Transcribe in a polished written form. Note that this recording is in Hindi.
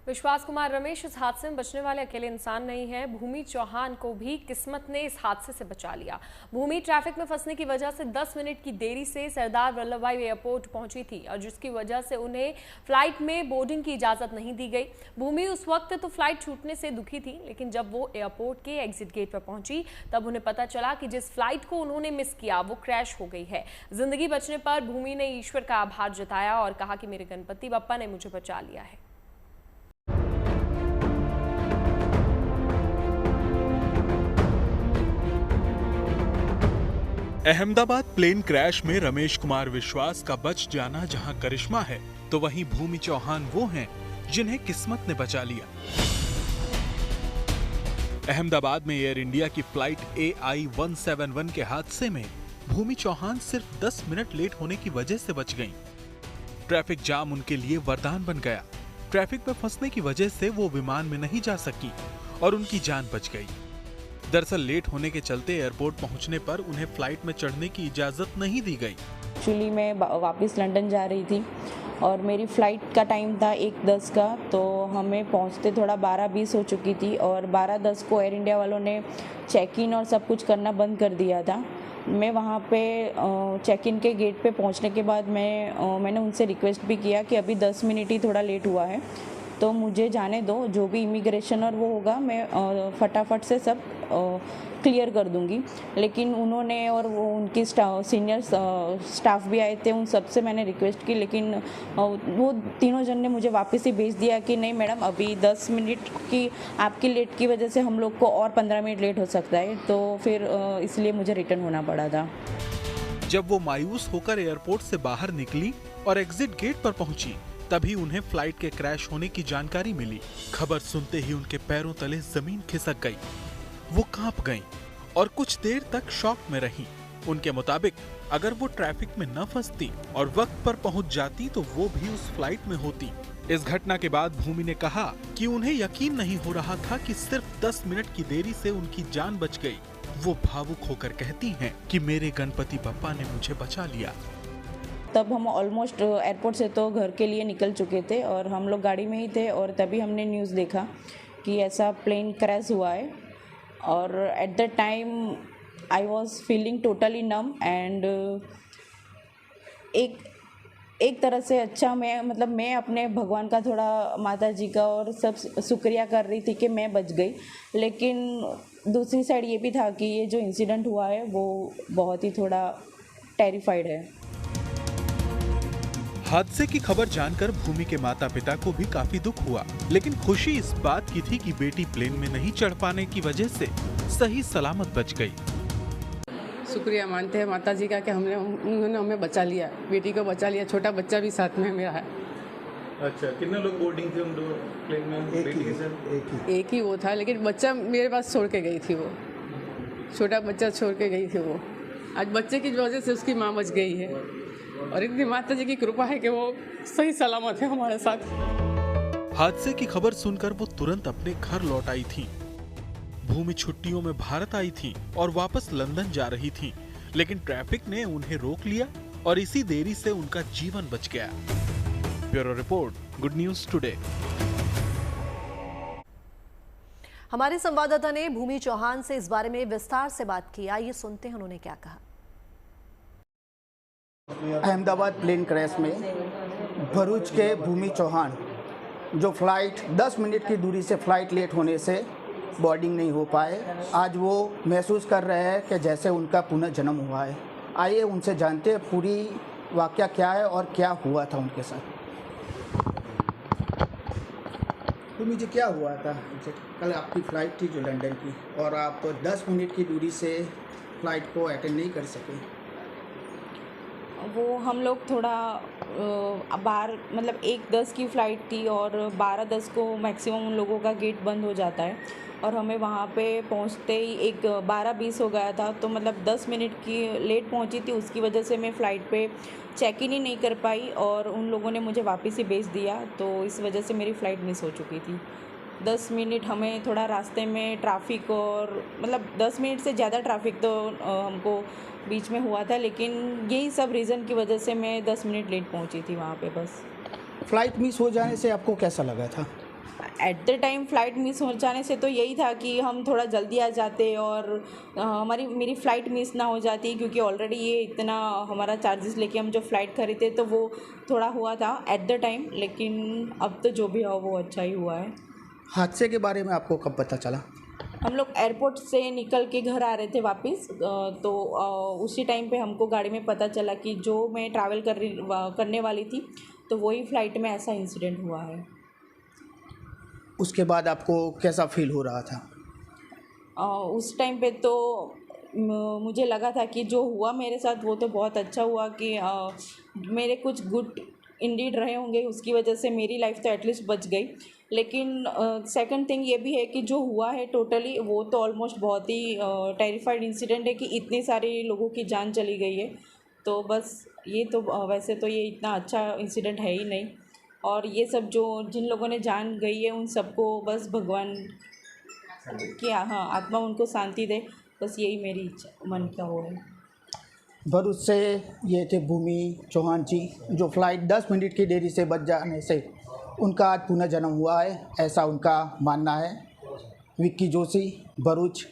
विश्वास कुमार रमेश इस हादसे में बचने वाले अकेले इंसान नहीं है। भूमि चौहान को भी किस्मत ने इस हादसे से बचा लिया। भूमि ट्रैफिक में फंसने की वजह से 10 मिनट की देरी से सरदार वल्लभ भाई एयरपोर्ट पहुंची थी और जिसकी वजह से उन्हें फ्लाइट में बोर्डिंग की इजाजत नहीं दी गई। भूमि उस वक्त तो फ्लाइट छूटने से दुखी थी, लेकिन जब वो एयरपोर्ट के एग्जिट गेट पर पहुंची तब उन्हें पता चला कि जिस फ्लाइट को उन्होंने मिस किया वो क्रैश हो गई है। जिंदगी बचने पर भूमि ने ईश्वर का आभार जताया और कहा कि मेरे गणपति बप्पा ने मुझे बचा लिया है। अहमदाबाद प्लेन क्रैश में रमेश कुमार विश्वास का बच जाना जहां करिश्मा है, तो वहीं भूमि चौहान वो हैं जिन्हें किस्मत ने बचा लिया। अहमदाबाद में एयर इंडिया की फ्लाइट AI 171 के हादसे में भूमि चौहान सिर्फ 10 मिनट लेट होने की वजह से बच गईं। ट्रैफिक जाम उनके लिए वरदान बन गया। ट्रैफिक में फंसने की वजह से वो विमान में नहीं जा सकी और उनकी जान बच गई। दरअसल लेट होने के चलते एयरपोर्ट पहुंचने पर उन्हें फ्लाइट में चढ़ने की इजाजत नहीं दी गई। एक्चुअली मैं वापस लंदन जा रही थी और मेरी फ़्लाइट का टाइम था 1:10 का, तो हमें पहुंचते थोड़ा 12:20 हो चुकी थी और 12:10 को एयर इंडिया वालों ने चेक इन और सब कुछ करना बंद कर दिया था। मैं वहाँ पे चेक इन के गेट पे पहुँचने के बाद मैंने उनसे रिक्वेस्ट भी किया कि अभी 10 मिनट ही थोड़ा लेट हुआ है तो मुझे जाने दो, जो भी इमिग्रेशन और वो होगा मैं फटाफट से सब क्लियर कर दूंगी। लेकिन उन्होंने और वो उनकी सीनियर स्टाफ भी आए थे, उन सब से मैंने रिक्वेस्ट की, लेकिन वो तीनों जन ने मुझे वापस ही भेज दिया कि नहीं मैडम, अभी 10 मिनट की आपकी लेट की वजह से हम लोग को और 15 मिनट लेट हो सकता है, तो फिर इसलिए मुझे रिटर्न होना पड़ा था। जब वो मायूस होकर एयरपोर्ट से बाहर निकली और एग्जिट गेट पर पहुंची, तभी उन्हें फ्लाइट के क्रैश होने की जानकारी मिली। खबर सुनते ही उनके पैरों तले जमीन खिसक गई। वो कांप गईं और कुछ देर तक शॉक में रहीं। उनके मुताबिक अगर वो ट्रैफिक में न फंसती और वक्त पर पहुंच जाती तो वो भी उस फ्लाइट में होती। इस घटना के बाद भूमि ने कहा कि उन्हें यकीन नहीं हो रहा था कि सिर्फ 10 मिनट की देरी से उनकी जान बच गई। वो भावुक होकर कहती हैं कि मेरे गणपति बप्पा ने मुझे बचा लिया। तब हम ऑलमोस्ट एयरपोर्ट से तो घर के लिए निकल चुके थे और हम लोग गाड़ी में ही थे और तभी हमने न्यूज़ देखा कि ऐसा प्लेन क्रैश हुआ है। और at the time I was feeling totally num and एक तरह से अच्छा मैं अपने भगवान का थोड़ा, माता जी का और सब शुक्रिया कर रही थी कि मैं बच गई। लेकिन दूसरी साइड ये भी था कि ये जो इंसिडेंट हुआ है वो बहुत ही थोड़ा टेरिफाइड है। हादसे की खबर जानकर भूमि के माता पिता को भी काफी दुख हुआ, लेकिन खुशी इस बात की थी कि बेटी प्लेन में नहीं चढ़ पाने की वजह से सही सलामत बच गई। शुक्रिया मानते हैं माता जी का कि उन्होंने हमें बचा लिया, बेटी को बचा लिया। छोटा बच्चा भी साथ में मेरा है। अच्छा, कितने लोग बोर्डिंग थे उन दो प्लेन में? बेटी के साथ एक ही वो था, लेकिन बच्चा मेरे पास छोड़ के गई थी। वो छोटा बच्चा छोड़ के गई थी। वो आज बच्चे की वजह से उसकी माँ बच गई है और इतनी माता जी की कृपा है कि वो सही सलामत है हमारे साथ। हादसे की खबर सुनकर वो तुरंत अपने घर लौट आई थी। भूमि छुट्टियों में भारत आई थी और वापस लंदन जा रही थी, लेकिन ट्रैफिक ने उन्हें रोक लिया और इसी देरी से उनका जीवन बच गया। Bureau report, good news today. हमारे संवाददाता ने भूमि चौहान से इस बारे में विस्तार से बात की। आइए सुनते हैं उन्होंने क्या कहा। अहमदाबाद प्लेन क्रैश में भरूच के भूमि चौहान, जो फ्लाइट 10 मिनट की दूरी से फ्लाइट लेट होने से बोर्डिंग नहीं हो पाए, आज वो महसूस कर रहे हैं कि जैसे उनका पुनर्जन्म हुआ है। आइए उनसे जानते हैं पूरी वाकया क्या है और क्या हुआ था उनके साथ। भूमि जी, क्या हुआ था? कल आपकी फ़्लाइट थी जो लंदन की, और आप 10 मिनट की दूरी से फ़्लाइट को अटेंड नहीं कर सके। वो हम लोग थोड़ा बाहर, 1:10 की फ़्लाइट थी और 12:10 को मैक्सिमम उन लोगों का गेट बंद हो जाता है और हमें वहाँ पे पहुँचते ही 12:20 हो गया था। तो 10 मिनट की लेट पहुँची थी, उसकी वजह से मैं फ़्लाइट पे चेक इन ही नहीं कर पाई और उन लोगों ने मुझे वापस ही भेज दिया, तो इस वजह से मेरी फ़्लाइट मिस हो चुकी थी। 10 मिनट हमें थोड़ा रास्ते में ट्रैफिक और 10 मिनट से ज़्यादा ट्रैफिक तो हमको बीच में हुआ था, लेकिन यही सब रीज़न की वजह से मैं 10 मिनट लेट पहुंची थी वहाँ पे। बस फ़्लाइट मिस हो जाने से आपको कैसा लगा था? At the time flight miss हो जाने से तो यही था कि हम थोड़ा जल्दी आ जाते और मेरी फ़्लाइट मिस ना हो जाती, क्योंकि ऑलरेडी ये इतना हमारा चार्जेस लेके हम जो फ़्लाइट खरीदे तो वो थोड़ा हुआ था एट द टाइम, लेकिन अब तो जो भी हुआ वो अच्छा ही हुआ है। हादसे के बारे में आपको कब पता चला? हम लोग एयरपोर्ट से निकल के घर आ रहे थे वापस, तो उसी टाइम पे हमको गाड़ी में पता चला कि जो मैं ट्रैवल करने वाली थी तो वही फ़्लाइट में ऐसा इंसिडेंट हुआ है। उसके बाद आपको कैसा फील हो रहा था? उस टाइम पे तो मुझे लगा था कि जो हुआ मेरे साथ वो तो बहुत अच्छा हुआ कि मेरे कुछ गुड इंडीड रहे होंगे, उसकी वजह से मेरी लाइफ तो एटलीस्ट बच गई। लेकिन सेकंड थिंग ये भी है कि जो हुआ है टोटली वो तो ऑलमोस्ट बहुत ही टेरिफाइड इंसिडेंट है कि इतने सारे लोगों की जान चली गई है। तो बस ये तो वैसे तो ये इतना अच्छा इंसिडेंट है ही नहीं, और ये सब जो जिन लोगों ने जान गई है उन सबको बस भगवान की आत्मा उनको शांति दे, बस यही मेरी इच्छा मन का वो है। भरूच से ये थे भूमि चौहान जी, जो फ्लाइट 10 मिनट की देरी से बच जाने से उनका आज पुनर्जन्म हुआ है, ऐसा उनका मानना है। विक्की जोशी, भरूच।